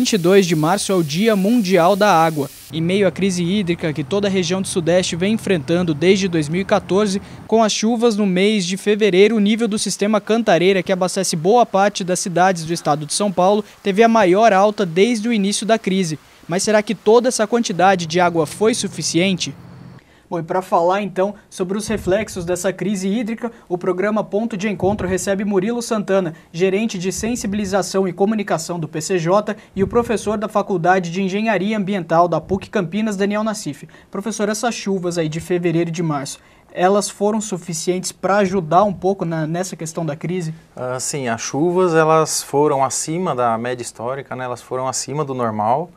22 de março é o Dia Mundial da Água. Em meio à crise hídrica que toda a região do Sudeste vem enfrentando desde 2014, com as chuvas no mês de fevereiro, o nível do sistema Cantareira, que abastece boa parte das cidades do estado de São Paulo, teve a maior alta desde o início da crise. Mas será que toda essa quantidade de água foi suficiente? Bom, e para falar então sobre os reflexos dessa crise hídrica, o programa Ponto de Encontro recebe Murilo Santana, gerente de sensibilização e comunicação do PCJ, e o professor da Faculdade de Engenharia Ambiental da PUC Campinas, Daniel Nassif. Professor, essas chuvas aí de fevereiro e de março, elas foram suficientes para ajudar um pouco nessa questão da crise? Sim, as chuvas elas foram acima da média histórica, né? Elas foram acima do normal.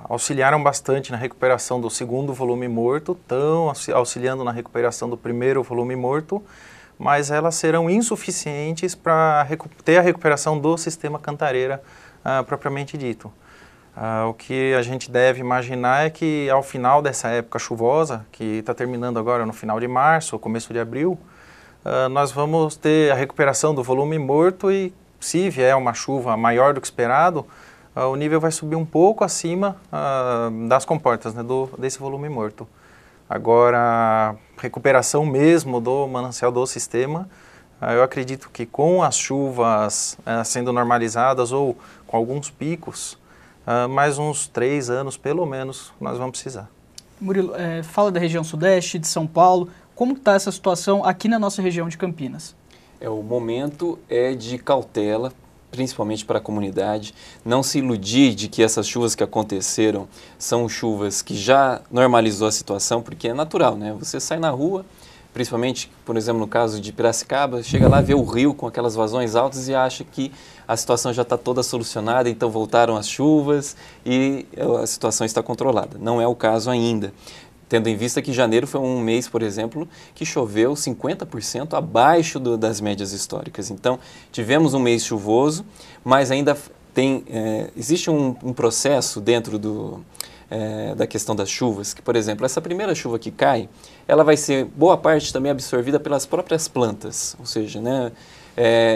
Auxiliaram bastante na recuperação do segundo volume morto, estão auxiliando na recuperação do primeiro volume morto, mas elas serão insuficientes para ter a recuperação do sistema Cantareira propriamente dito. O que a gente deve imaginar é que ao final dessa época chuvosa, que está terminando agora no final de março ou começo de abril, nós vamos ter a recuperação do volume morto e, se vier uma chuva maior do que esperado, o nível vai subir um pouco acima das comportas, né, desse volume morto. Agora, recuperação mesmo do manancial do sistema, eu acredito que com as chuvas sendo normalizadas ou com alguns picos, mais uns 3 anos pelo menos nós vamos precisar. Murilo, fala da região sudeste, de São Paulo, como está essa situação aqui na nossa região de Campinas? O momento é de cautela, principalmente para a comunidade, não se iludir de que essas chuvas que aconteceram são chuvas que já normalizou a situação, porque é natural, né? Você sai na rua, principalmente, por exemplo, no caso de Piracicaba, chega lá, vê o rio com aquelas vazões altas e acha que a situação já está toda solucionada, então voltaram as chuvas e a situação está controlada. Não é o caso ainda. Tendo em vista que janeiro foi um mês, por exemplo, que choveu 50% abaixo das médias históricas. Então, tivemos um mês chuvoso, mas ainda existe um processo dentro da questão das chuvas, que, por exemplo, essa primeira chuva que cai, ela vai ser, boa parte também absorvida pelas próprias plantas, ou seja, né,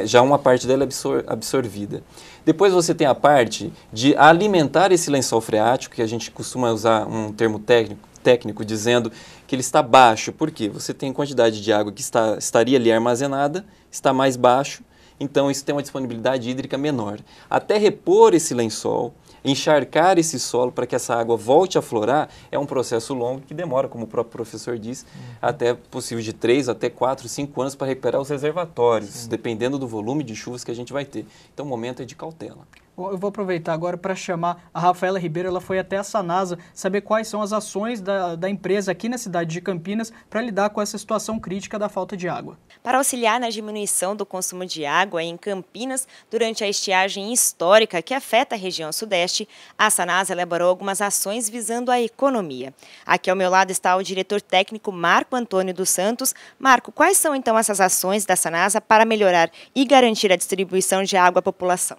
já uma parte dela é absorvida. Depois você tem a parte de alimentar esse lençol freático, que a gente costuma usar um termo técnico dizendo que ele está baixo. Por quê? Você tem quantidade de água que estaria ali armazenada, está mais baixo, então isso tem uma disponibilidade hídrica menor. Até repor esse lençol, encharcar esse solo para que essa água volte a florar, é um processo longo que demora, como o próprio professor disse, até possível de 3 até 4, 5 anos para recuperar os reservatórios, dependendo do volume de chuvas que a gente vai ter. Então o momento é de cautela. Eu vou aproveitar agora para chamar a Rafaela Ribeiro. Ela foi até a Sanasa saber quais são as ações da empresa aqui na cidade de Campinas para lidar com essa situação crítica da falta de água. Para auxiliar na diminuição do consumo de água em Campinas durante a estiagem histórica que afeta a região sudeste, a Sanasa elaborou algumas ações visando a economia. Aqui ao meu lado está o diretor técnico Marco Antônio dos Santos. Marco, quais são então essas ações da Sanasa para melhorar e garantir a distribuição de água à população?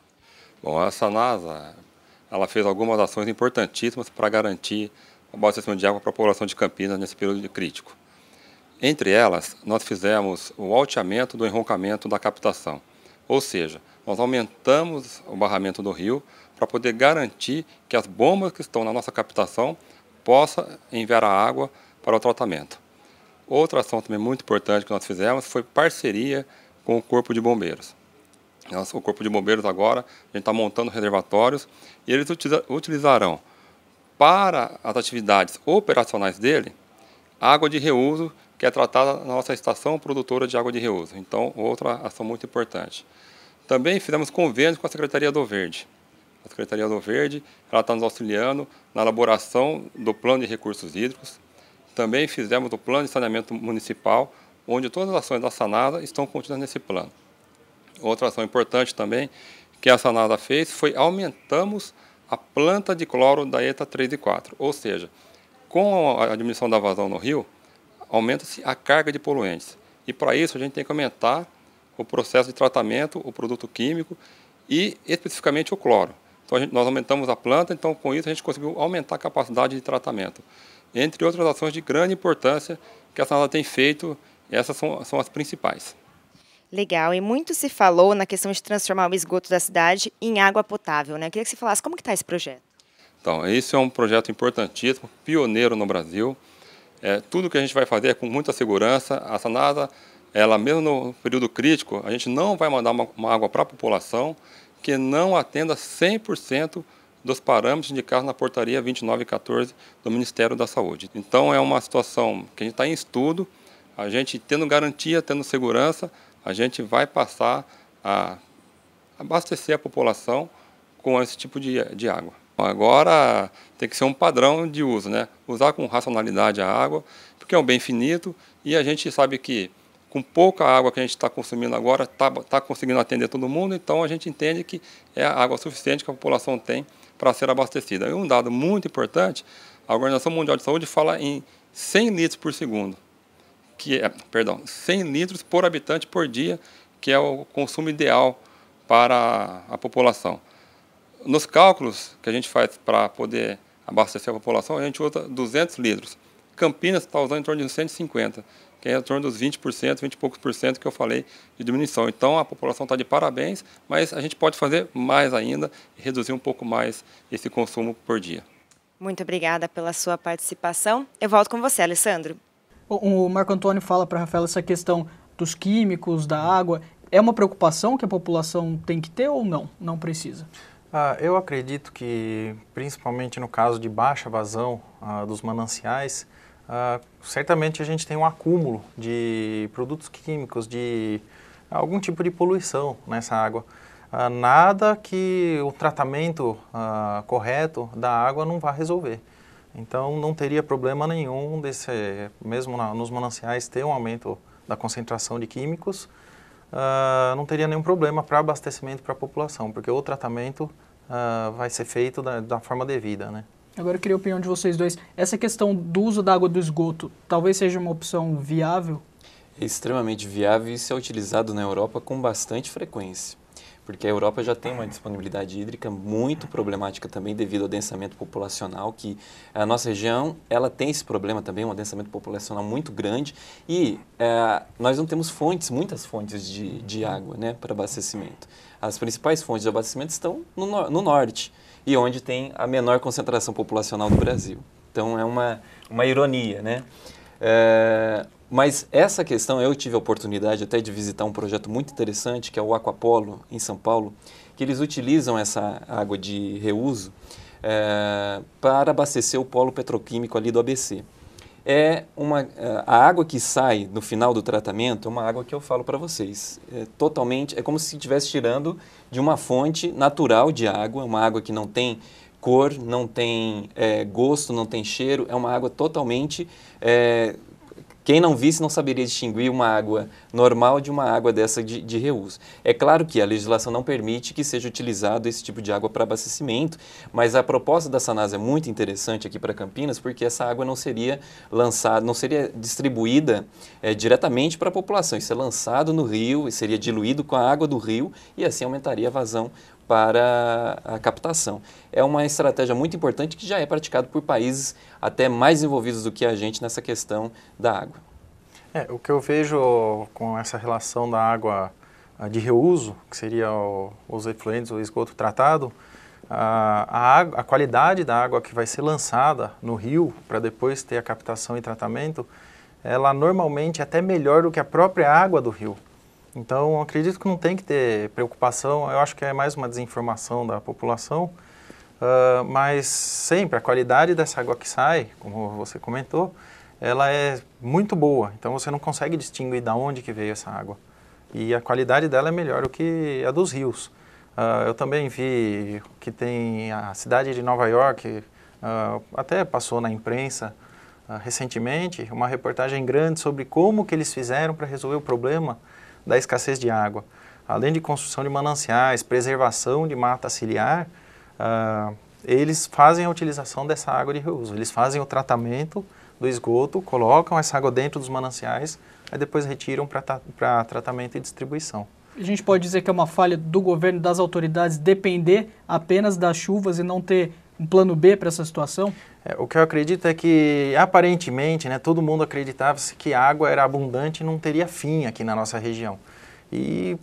Bom, a Sanasa, ela fez algumas ações importantíssimas para garantir o abastecimento de água para a população de Campinas nesse período crítico. Entre elas, nós fizemos o alteamento do enroncamento da captação, ou seja, nós aumentamos o barramento do rio para poder garantir que as bombas que estão na nossa captação possam enviar a água para o tratamento. Outra ação também muito importante que nós fizemos foi parceria com o Corpo de Bombeiros. O Corpo de Bombeiros agora, a gente está montando reservatórios e eles utilizarão para as atividades operacionais dele água de reuso, que é tratada na nossa estação produtora de água de reuso. Então, outra ação muito importante. Também fizemos convênios com a Secretaria do Verde. A Secretaria do Verde está nos auxiliando na elaboração do Plano de Recursos Hídricos. Também fizemos o Plano de Saneamento Municipal, onde todas as ações da Sanasa estão contidas nesse plano. Outra ação importante também que a Sanasa fez foi aumentamos a planta de cloro da ETA 3 e 4. Ou seja, com a diminuição da vazão no rio, aumenta-se a carga de poluentes. E para isso a gente tem que aumentar o processo de tratamento, o produto químico e especificamente o cloro. Então nós aumentamos a planta, então com isso a gente conseguiu aumentar a capacidade de tratamento. Entre outras ações de grande importância que a Sanasa tem feito, essas são as principais. Legal, e muito se falou na questão de transformar o esgoto da cidade em água potável, né? Eu queria que você falasse como que está esse projeto. Então, esse é um projeto importantíssimo, pioneiro no Brasil. Tudo que a gente vai fazer é com muita segurança. A Sanasa, ela mesmo no período crítico, a gente não vai mandar uma água para a população que não atenda 100% dos parâmetros indicados na portaria 2914 do Ministério da Saúde. Então, é uma situação que a gente está em estudo, a gente tendo garantia, tendo segurança, a gente vai passar a abastecer a população com esse tipo de água. Agora tem que ser um padrão de uso, né? Usar com racionalidade a água, porque é um bem finito e a gente sabe que com pouca água que a gente está consumindo agora, está conseguindo atender todo mundo, então a gente entende que é a água suficiente que a população tem para ser abastecida. E um dado muito importante, a Organização Mundial de Saúde fala em 100 litros por segundo, 100 litros por habitante por dia, que é o consumo ideal para a população. Nos cálculos que a gente faz para poder abastecer a população, a gente usa 200 litros. Campinas está usando em torno de 150, que é em torno dos 20%, 20 e poucos por cento que eu falei de diminuição. Então, a população está de parabéns, mas a gente pode fazer mais ainda e reduzir um pouco mais esse consumo por dia. Muito obrigada pela sua participação. Eu volto com você, Alessandro. O Marco Antônio fala para a Rafaela essa questão dos químicos, da água. É uma preocupação que a população tem que ter ou não? Não precisa? Eu acredito que, principalmente no caso de baixa vazão dos mananciais, certamente a gente tem um acúmulo de produtos químicos, de algum tipo de poluição nessa água. Nada que o tratamento correto da água não vá resolver. Então não teria problema nenhum mesmo nos mananciais ter um aumento da concentração de químicos, não teria nenhum problema para abastecimento para a população, porque o tratamento vai ser feito da forma devida, né? Agora eu queria a opinião de vocês dois. Essa questão do uso da água do esgoto talvez seja uma opção viável? É extremamente viável e isso é utilizado na Europa com bastante frequência. Porque a Europa já tem uma disponibilidade hídrica muito problemática também devido ao densamento populacional, que a nossa região ela tem esse problema também, um adensamento populacional muito grande e nós não temos muitas fontes de água, né, para abastecimento. As principais fontes de abastecimento estão no norte e onde tem a menor concentração populacional do Brasil. Então é uma ironia, né? Mas essa questão, eu tive a oportunidade até de visitar um projeto muito interessante, que é o Aquapolo, em São Paulo, que eles utilizam essa água de reuso para abastecer o polo petroquímico ali do ABC. A água que sai no final do tratamento é uma água que eu falo para vocês, é como se estivesse tirando de uma fonte natural de água, uma água que não tem cor, não tem gosto, não tem cheiro, é uma água totalmente... Quem não visse não saberia distinguir uma água normal de uma água dessa de reuso. É claro que a legislação não permite que seja utilizado esse tipo de água para abastecimento, mas a proposta da Sanasa é muito interessante aqui para Campinas, porque essa água não seria lançada, não seria distribuída diretamente para a população. Isso é lançado no rio, seria diluído com a água do rio e assim aumentaria a vazão para a captação. É uma estratégia muito importante que já é praticada por países até mais desenvolvidos do que a gente nessa questão da água. O que eu vejo com essa relação da água de reuso, que seria os efluentes, o esgoto tratado, a qualidade da água que vai ser lançada no rio para depois ter a captação e tratamento, ela normalmente é até melhor do que a própria água do rio. Então, acredito que não tem que ter preocupação, eu acho que é mais uma desinformação da população, mas sempre a qualidade dessa água que sai, como você comentou, ela é muito boa, então você não consegue distinguir de onde que veio essa água. E a qualidade dela é melhor do que a dos rios. Eu também vi que tem a cidade de Nova York, até passou na imprensa recentemente, uma reportagem grande sobre como que eles fizeram para resolver o problema da escassez de água. Além de construção de mananciais, preservação de mata ciliar, eles fazem a utilização dessa água de reuso. Eles fazem o tratamento do esgoto, colocam essa água dentro dos mananciais, aí depois retiram para tratamento e distribuição. A gente pode dizer que é uma falha do governo, das autoridades, depender apenas das chuvas e não ter um plano B para essa situação? O que eu acredito é que, aparentemente, todo mundo acreditava que a água era abundante e não teria fim aqui na nossa região. E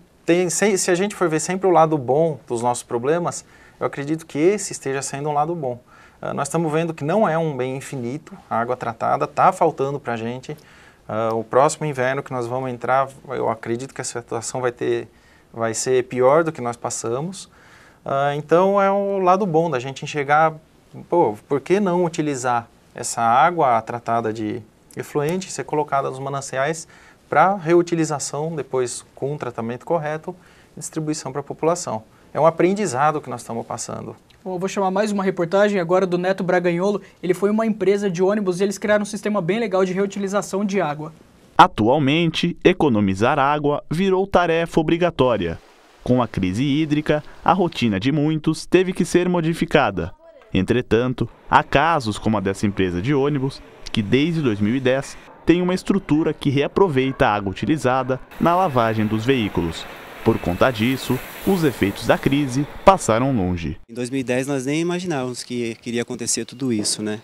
se a gente for ver sempre o lado bom dos nossos problemas, eu acredito que esse esteja sendo um lado bom. Nós estamos vendo que não é um bem infinito, a água tratada está faltando para a gente. O próximo inverno que nós vamos entrar, eu acredito que a situação vai ser pior do que nós passamos. Então é o lado bom da gente enxergar, por que não utilizar essa água tratada de efluente e ser colocada nos mananciais para reutilização, depois com um tratamento correto e distribuição para a população. É um aprendizado que nós estamos passando. Bom, eu vou chamar mais uma reportagem agora do Neto Braganholo. Ele foi uma empresa de ônibus e eles criaram um sistema bem legal de reutilização de água. Atualmente, economizar água virou tarefa obrigatória. Com a crise hídrica, a rotina de muitos teve que ser modificada. Entretanto, há casos como a dessa empresa de ônibus, que desde 2010 tem uma estrutura que reaproveita a água utilizada na lavagem dos veículos. Por conta disso, os efeitos da crise passaram longe. Em 2010 nós nem imaginávamos que iria acontecer tudo isso, né?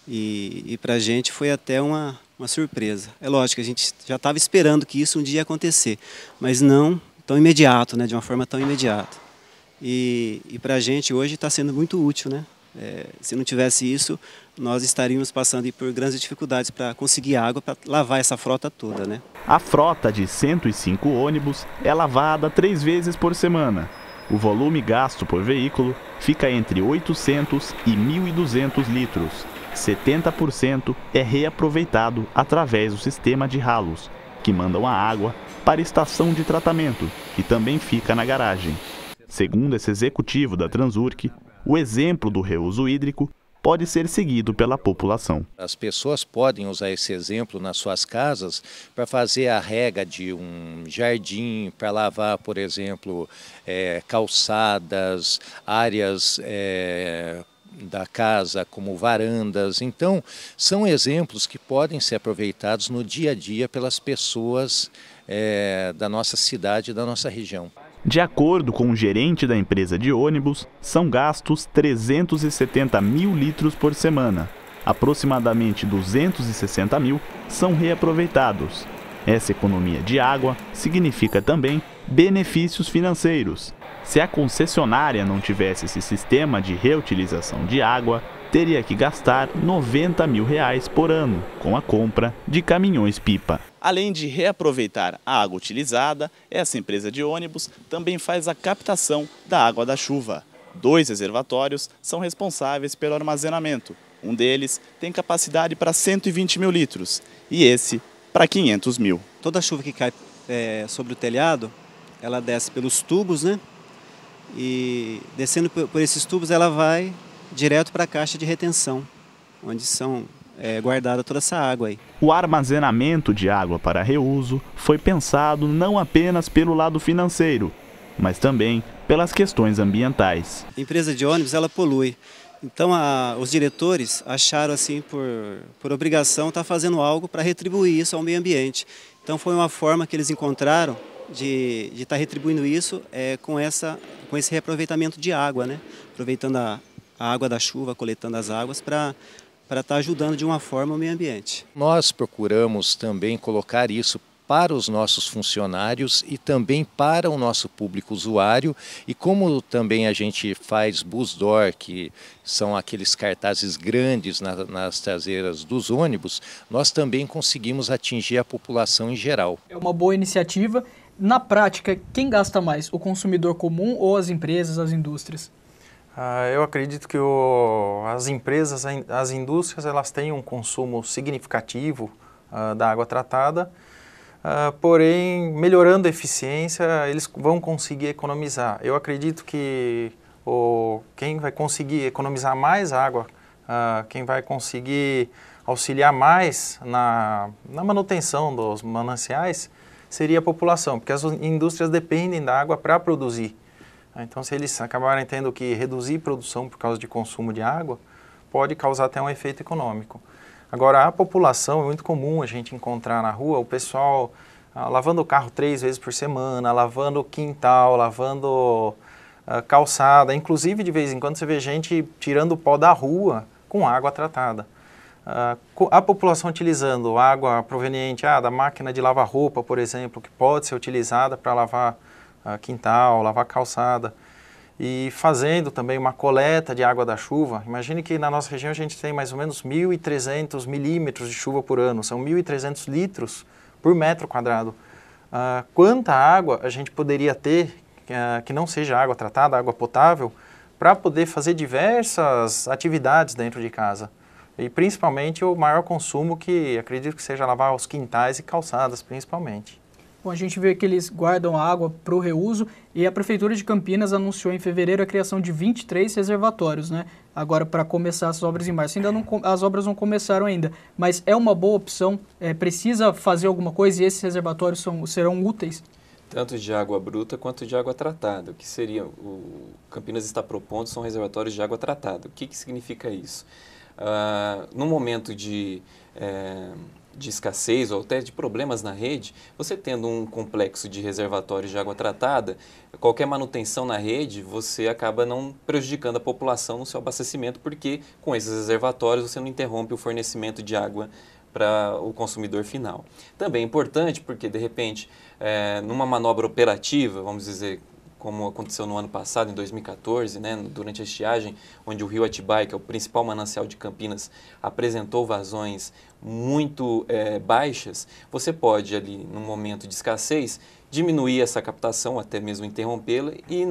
E para a gente foi até uma surpresa. É lógico, a gente já estava esperando que isso um dia ia acontecer, mas não tão imediato, né? De uma forma tão imediata. E para a gente hoje está sendo muito útil, né? Se não tivesse isso, nós estaríamos passando por grandes dificuldades para conseguir água para lavar essa frota toda, né? A frota de 105 ônibus é lavada 3 vezes por semana. O volume gasto por veículo fica entre 800 e 1.200 litros. 70% é reaproveitado através do sistema de ralos, que mandam a água para a estação de tratamento, que também fica na garagem. Segundo esse executivo da Transurc, o exemplo do reuso hídrico pode ser seguido pela população. As pessoas podem usar esse exemplo nas suas casas para fazer a rega de um jardim, para lavar, por exemplo, calçadas, áreas da casa como varandas. Então, são exemplos que podem ser aproveitados no dia a dia pelas pessoas da nossa cidade e da nossa região. De acordo com o gerente da empresa de ônibus, são gastos 370 mil litros por semana. Aproximadamente 260 mil são reaproveitados. Essa economia de água significa também benefícios financeiros. Se a concessionária não tivesse esse sistema de reutilização de água, teria que gastar R$90 mil por ano com a compra de caminhões-pipa. Além de reaproveitar a água utilizada, essa empresa de ônibus também faz a captação da água da chuva. 2 reservatórios são responsáveis pelo armazenamento. Um deles tem capacidade para 120 mil litros e esse para 500 mil. Toda a chuva que cai sobre o telhado, ela desce pelos tubos, né? E descendo por esses tubos ela vai direto para a caixa de retenção, onde são guardada toda essa água aí. O armazenamento de água para reuso foi pensado não apenas pelo lado financeiro, mas também pelas questões ambientais. A empresa de ônibus, ela polui. Então os diretores acharam assim por obrigação estar fazendo algo para retribuir isso ao meio ambiente. Então foi uma forma que eles encontraram de estar retribuindo isso com esse reaproveitamento de água, né? Aproveitando a água da chuva, coletando as águas para estar ajudando de uma forma o meio ambiente. Nós procuramos também colocar isso para os nossos funcionários e também para o nosso público usuário, e como também a gente faz bus door, que são aqueles cartazes grandes nas traseiras dos ônibus, nós também conseguimos atingir a população em geral. É uma boa iniciativa. Na prática, quem gasta mais, o consumidor comum ou as empresas, as indústrias? Eu acredito que as empresas, as indústrias, elas têm um consumo significativo da água tratada, porém, melhorando a eficiência, eles vão conseguir economizar. Eu acredito que quem vai conseguir economizar mais água, quem vai conseguir auxiliar mais na manutenção dos mananciais, seria a população, porque as indústrias dependem da água para produzir. Então, se eles acabarem tendo que reduzir produção por causa de consumo de água, pode causar até um efeito econômico. Agora, a população, é muito comum a gente encontrar na rua o pessoal lavando o carro 3 vezes por semana, lavando o quintal, lavando calçada. Inclusive, de vez em quando, você vê gente tirando o pó da rua com água tratada. A população utilizando água proveniente da máquina de lavar roupa, por exemplo, que pode ser utilizada para lavar quintal, lavar calçada, e fazendo também uma coleta de água da chuva. Imagine que na nossa região a gente tem mais ou menos 1.300 milímetros de chuva por ano, são 1.300 litros por metro quadrado. Quanta água a gente poderia ter que não seja água tratada, água potável, para poder fazer diversas atividades dentro de casa. E principalmente o maior consumo, que acredito que seja lavar os quintais e calçadas, principalmente. Bom, a gente vê que eles guardam a água para o reuso e a Prefeitura de Campinas anunciou em fevereiro a criação de 23 reservatórios, né? Agora para começar as obras em março. As obras não começaram ainda, mas é uma boa opção, precisa fazer alguma coisa e esses reservatórios serão úteis? Tanto de água bruta quanto de água tratada. O que seria, o Campinas está propondo são reservatórios de água tratada. O que significa isso? No momento de escassez ou até de problemas na rede, você tendo um complexo de reservatórios de água tratada, qualquer manutenção na rede, você acaba não prejudicando a população no seu abastecimento, porque com esses reservatórios você não interrompe o fornecimento de água para o consumidor final. Também é importante porque, de repente, numa manobra operativa, vamos dizer, como aconteceu no ano passado, em 2014, né, durante a estiagem, onde o rio Atibaia, que é o principal manancial de Campinas, apresentou vazões muito baixas, você pode ali, num momento de escassez, diminuir essa captação, até mesmo interrompê-la, e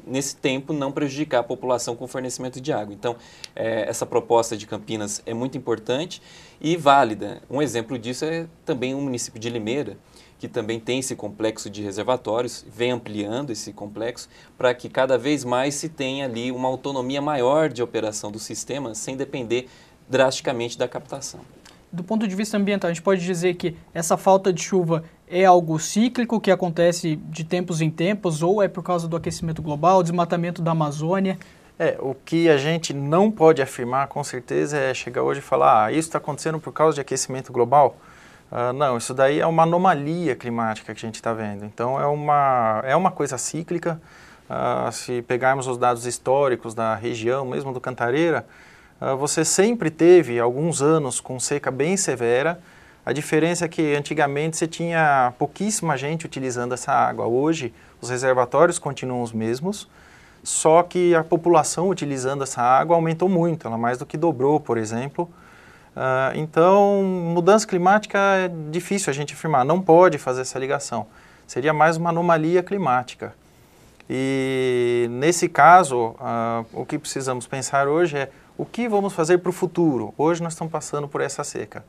nesse tempo não prejudicar a população com o fornecimento de água. Então, essa proposta de Campinas é muito importante e válida. Um exemplo disso é também o município de Limeira, que também tem esse complexo de reservatórios, vem ampliando esse complexo para que cada vez mais se tenha ali uma autonomia maior de operação do sistema, sem depender drasticamente da captação. Do ponto de vista ambiental, a gente pode dizer que essa falta de chuva é algo cíclico que acontece de tempos em tempos, ou é por causa do aquecimento global, desmatamento da Amazônia? O que a gente não pode afirmar com certeza é chegar hoje e falar, isso está acontecendo por causa de aquecimento global. Não, isso daí é uma anomalia climática que a gente está vendo. Então é uma coisa cíclica. Se pegarmos os dados históricos da região, mesmo do Cantareira, você sempre teve alguns anos com seca bem severa. A diferença é que antigamente você tinha pouquíssima gente utilizando essa água. Hoje os reservatórios continuam os mesmos, só que a população utilizando essa água aumentou muito, ela mais do que dobrou, por exemplo. Então, mudança climática é difícil a gente afirmar, não pode fazer essa ligação. Seria mais uma anomalia climática. E nesse caso, o que precisamos pensar hoje é o que vamos fazer para o futuro. Hoje nós estamos passando por essa seca.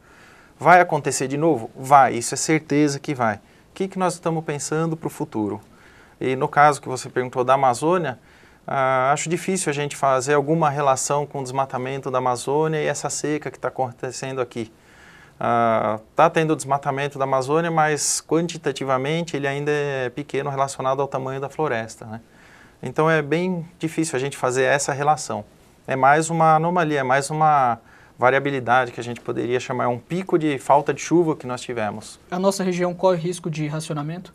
Vai acontecer de novo? Vai, isso é certeza que vai. O que nós estamos pensando para o futuro? E no caso que você perguntou da Amazônia, acho difícil a gente fazer alguma relação com o desmatamento da Amazônia e essa seca que está acontecendo aqui. Está tendo desmatamento da Amazônia, mas quantitativamente ele ainda é pequeno relacionado ao tamanho da floresta, né? Então é bem difícil a gente fazer essa relação. É mais uma anomalia, é mais uma variabilidade que a gente poderia chamar um pico de falta de chuva que nós tivemos. A nossa região corre risco de racionamento?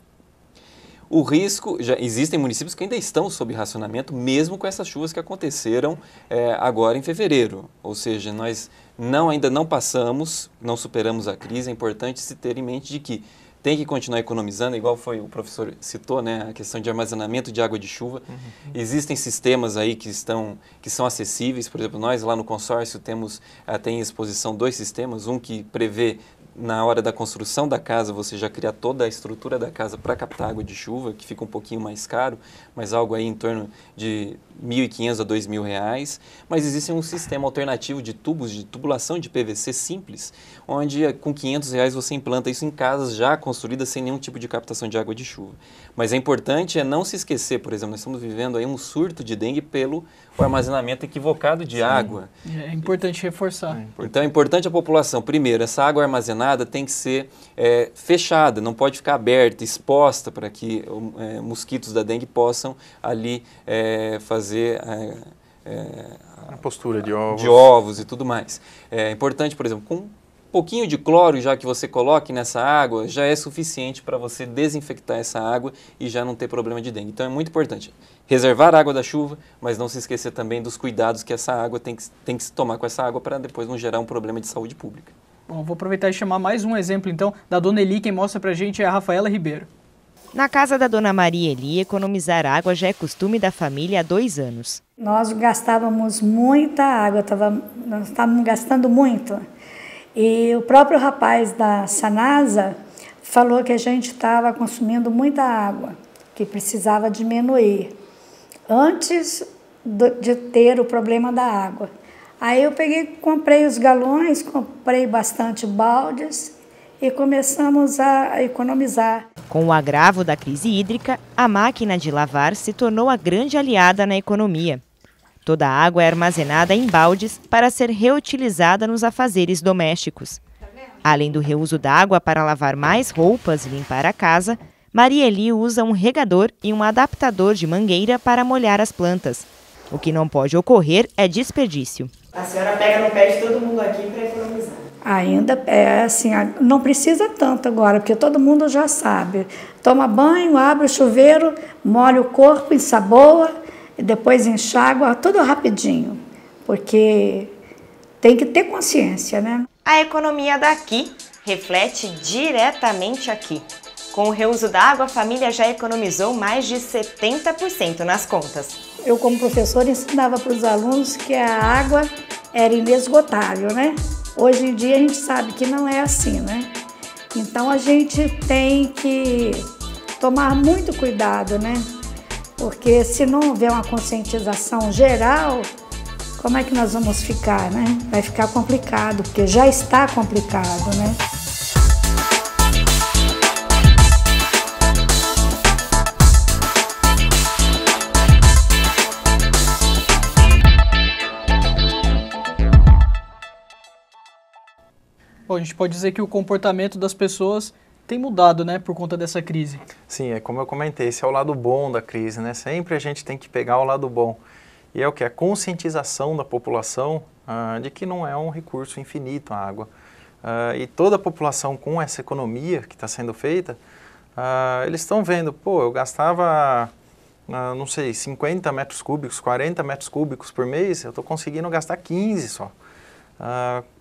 O risco, já existem municípios que ainda estão sob racionamento, mesmo com essas chuvas que aconteceram agora em fevereiro. Ou seja, nós ainda não passamos, não superamos a crise. É importante se ter em mente de que tem que continuar economizando, igual foi o professor citou, né, a questão de armazenamento de água de chuva. Existem sistemas aí que são acessíveis. Por exemplo, nós lá no consórcio tem em exposição 2 sistemas, um que prevê na hora da construção da casa, você já criar toda a estrutura da casa para captar água de chuva, que fica um pouquinho mais caro, mas algo aí em torno de R$ 1.500 a R$ 2.000. Mas existe um sistema alternativo de tubos de tubulação de PVC simples, onde com R$ 500 você implanta isso em casas já construídas sem nenhum tipo de captação de água de chuva. Mas é importante não se esquecer, por exemplo, nós estamos vivendo aí um surto de dengue pelo armazenamento equivocado de água. É importante reforçar. Então é importante a população, primeiro, essa água armazenada tem que ser fechada, não pode ficar aberta, exposta para que mosquitos da dengue possam ali fazer a postura de ovos. De ovos e tudo mais. É importante, por exemplo, com pouquinho de cloro já que você coloque nessa água já é suficiente para você desinfectar essa água e já não ter problema de dengue. Então é muito importante reservar a água da chuva, mas não se esquecer também dos cuidados que essa água tem que se tomar com essa água para depois não gerar um problema de saúde pública. Bom, vou aproveitar e chamar mais um exemplo então da Dona Eli. Quem mostra pra gente é a Rafaela Ribeiro. Na casa da Dona Maria Eli, economizar água já é costume da família há 2 anos. Nós gastávamos muita água, nós estávamos gastando muito. E o próprio rapaz da Sanasa falou que a gente estava consumindo muita água, que precisava diminuir, antes de ter o problema da água. Aí eu comprei os galões, comprei bastante baldes e começamos a economizar. Com o agravo da crise hídrica, a máquina de lavar se tornou a grande aliada na economia. Toda a água é armazenada em baldes para ser reutilizada nos afazeres domésticos. Além do reuso da água para lavar mais roupas e limpar a casa, Maria Eli usa um regador e um adaptador de mangueira para molhar as plantas. O que não pode ocorrer é desperdício. A senhora pega no pé de todo mundo aqui para economizar. Ainda é assim, não precisa tanto agora, porque todo mundo já sabe. Toma banho, abre o chuveiro, molha o corpo, ensaboa, e depois enxágua, tudo rapidinho, porque tem que ter consciência, né? A economia daqui reflete diretamente aqui. Com o reuso da água, a família já economizou mais de 70% nas contas. Eu, como professora, ensinava para os alunos que a água era inesgotável, né? Hoje em dia a gente sabe que não é assim, né? Então a gente tem que tomar muito cuidado, né? Porque se não houver uma conscientização geral, como é que nós vamos ficar, né? Vai ficar complicado, porque já está complicado, né? Bom, a gente pode dizer que o comportamento das pessoas tem mudado, né, por conta dessa crise. Sim, é como eu comentei, esse é o lado bom da crise, né? Sempre a gente tem que pegar o lado bom. E é o que? A conscientização da população de que não é um recurso infinito a água. E toda a população com essa economia que está sendo feita, eles estão vendo, pô, eu gastava, não sei, 50 metros cúbicos, 40 metros cúbicos por mês, eu estou conseguindo gastar 15 só.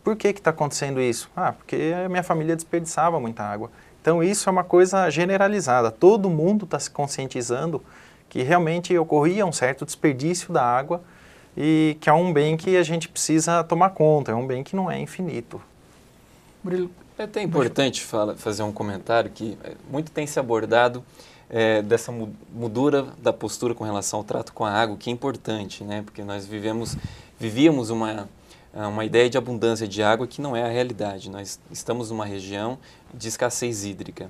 Por que está acontecendo isso? Porque a minha família desperdiçava muita água. Então isso é uma coisa generalizada, todo mundo está se conscientizando que realmente ocorria um certo desperdício da água e que é um bem que a gente precisa tomar conta, é um bem que não é infinito. Murilo. É até importante fazer um comentário que muito tem se abordado dessa mudura da postura com relação ao trato com a água, que é importante, né? Porque nós vivíamos uma ideia de abundância de água que não é a realidade. Nós estamos numa região de escassez hídrica.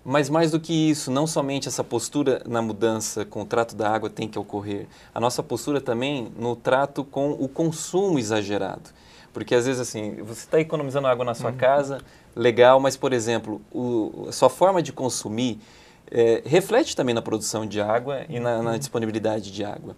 Mas mais do que isso, não somente essa postura na mudança com o trato da água tem que ocorrer, a nossa postura também no trato com o consumo exagerado. Porque às vezes assim, você está economizando água na sua casa, legal, mas por exemplo, a sua forma de consumir reflete também na produção de água e na disponibilidade de água.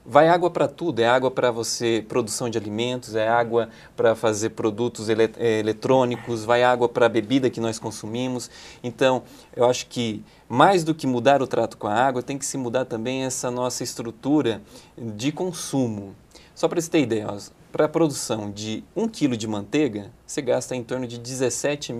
Vai água para tudo, é água para você, produção de alimentos, é água para fazer produtos eletrônicos, vai água para a bebida que nós consumimos. Então, eu acho que mais do que mudar o trato com a água, tem que se mudar também essa nossa estrutura de consumo. Só para você ter ideia, para a produção de 1 quilo de manteiga, você gasta em torno de 18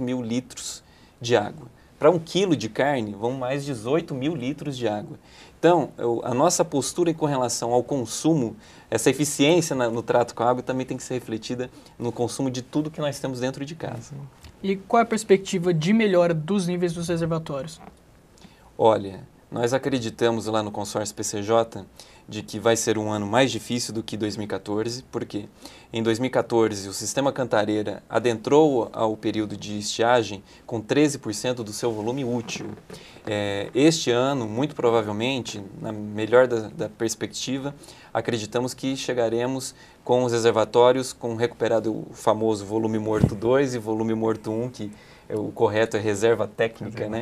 mil litros de água. Para 1 quilo de carne, vão mais 18 mil litros de água. Então, a nossa postura com relação ao consumo, essa eficiência no trato com a água também tem que ser refletida no consumo de tudo que nós temos dentro de casa. E qual é a perspectiva de melhora dos níveis dos reservatórios? Olha, nós acreditamos lá no consórcio PCJ de que vai ser um ano mais difícil do que 2014, porque em 2014 o sistema Cantareira adentrou ao período de estiagem com 13% do seu volume útil. Este ano, muito provavelmente, na melhor da perspectiva, acreditamos que chegaremos com os reservatórios, com recuperado o famoso volume morto 2 e volume morto 1, que o correto é reserva técnica, né?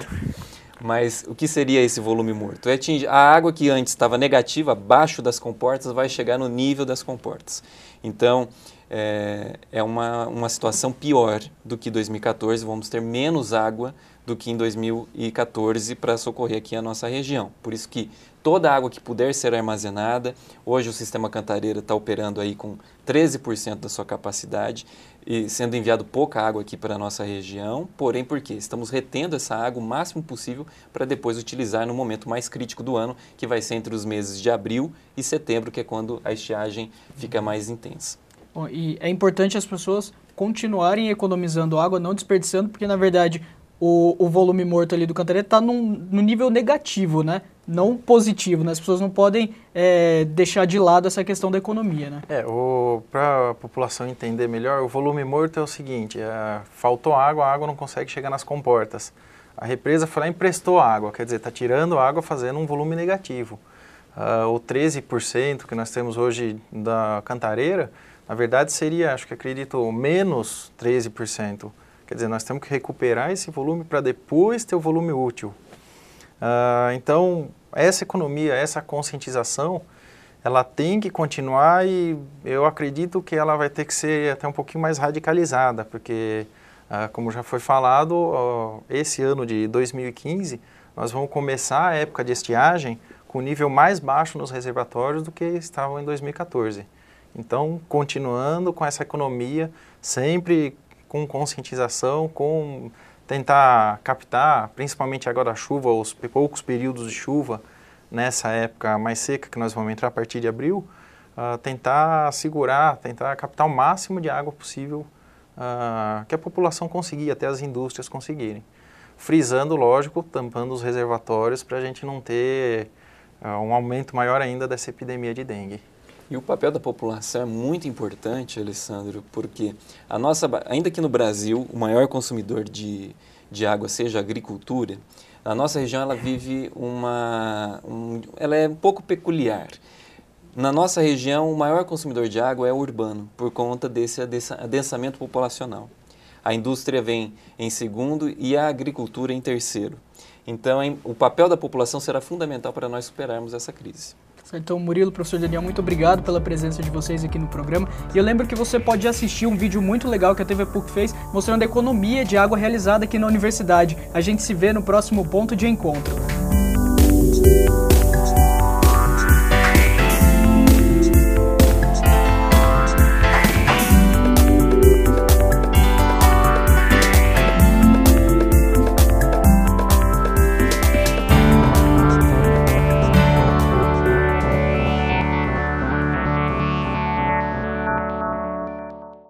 Mas o que seria esse volume morto? A água que antes estava negativa, abaixo das comportas, vai chegar no nível das comportas. Então, é uma situação pior do que 2014, vamos ter menos água do que em 2014 para socorrer aqui a nossa região. Por isso que toda a água que puder ser armazenada, hoje o sistema Cantareira está operando aí com 13% da sua capacidade e sendo enviado pouca água aqui para a nossa região, porém por quê? Estamos retendo essa água o máximo possível para depois utilizar no momento mais crítico do ano, que vai ser entre os meses de abril e setembro, que é quando a estiagem fica mais intensa. Bom, e é importante as pessoas continuarem economizando água, não desperdiçando, porque na verdade o volume morto ali do Cantareira está no nível negativo, né? Não positivo, né? As pessoas não podem deixar de lado essa questão da economia, né? Para a população entender melhor, o volume morto é o seguinte, faltou água, a água não consegue chegar nas comportas. A represa foi lá e emprestou água, quer dizer, está tirando água fazendo um volume negativo. O 13% que nós temos hoje da Cantareira, na verdade seria, acredito, menos 13%. Quer dizer, nós temos que recuperar esse volume para depois ter o volume útil. Então, essa economia, essa conscientização, ela tem que continuar e eu acredito que ela vai ter que ser até um pouquinho mais radicalizada, porque, como já foi falado, esse ano de 2015, nós vamos começar a época de estiagem com nível mais baixo nos reservatórios do que estavam em 2014. Então, continuando com essa economia, sempre com conscientização, com tentar captar, principalmente agora a chuva, os poucos períodos de chuva, nessa época mais seca que nós vamos entrar a partir de abril, tentar segurar, tentar captar o máximo de água possível que a população conseguir, até as indústrias conseguirem. Frisando, lógico, tampando os reservatórios para a gente não ter um aumento maior ainda dessa epidemia de dengue. E o papel da população é muito importante, Alessandro, porque ainda que no Brasil o maior consumidor de água seja a agricultura, a nossa região ela vive ela é um pouco peculiar. Na nossa região, o maior consumidor de água é o urbano, por conta desse adensamento populacional. A indústria vem em segundo e a agricultura em terceiro. Então, o papel da população será fundamental para nós superarmos essa crise. Então, Murilo, professor Daniel, muito obrigado pela presença de vocês aqui no programa. E eu lembro que você pode assistir um vídeo muito legal que a TV PUC fez, mostrando a economia de água realizada aqui na universidade. A gente se vê no próximo ponto de encontro.